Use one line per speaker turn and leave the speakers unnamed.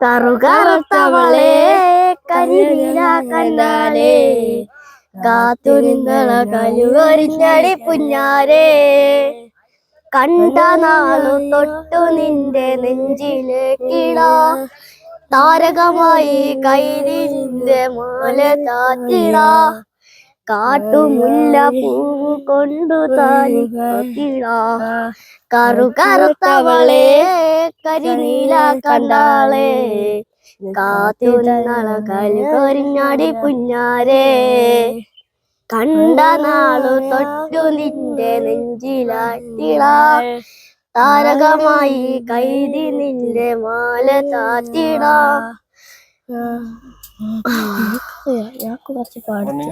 കറുകറുത്തവളെ കരിനീല കണ്ണാലേ കാത്തു നിന്നള കലുകൊരിഞ്ഞടി പുഞ്ഞാരേ കണ്ട നാളു തൊട്ടു നിന്റെ നെഞ്ചിലേക്കിടാ താരകമായി കൈതി നിന്റെ മാല താത്തിടാ കാട്ടുമുല്ല പൂവ് കൊണ്ടു താലിടാ കറുകറുത്തവളെ കരിനീല കണ്ടാളെ കാത്തു നിന്നള കലുകൊരിഞ്ഞടി പുഞ്ഞാരേ കണ്ട നാളു തൊട്ടു നിന്റെ നെഞ്ചിലാട്ടിടാ താരകമായി കൈതി നിന്റെ മാല താത്തിടാ. കുറച്ച് പാടുത്ത്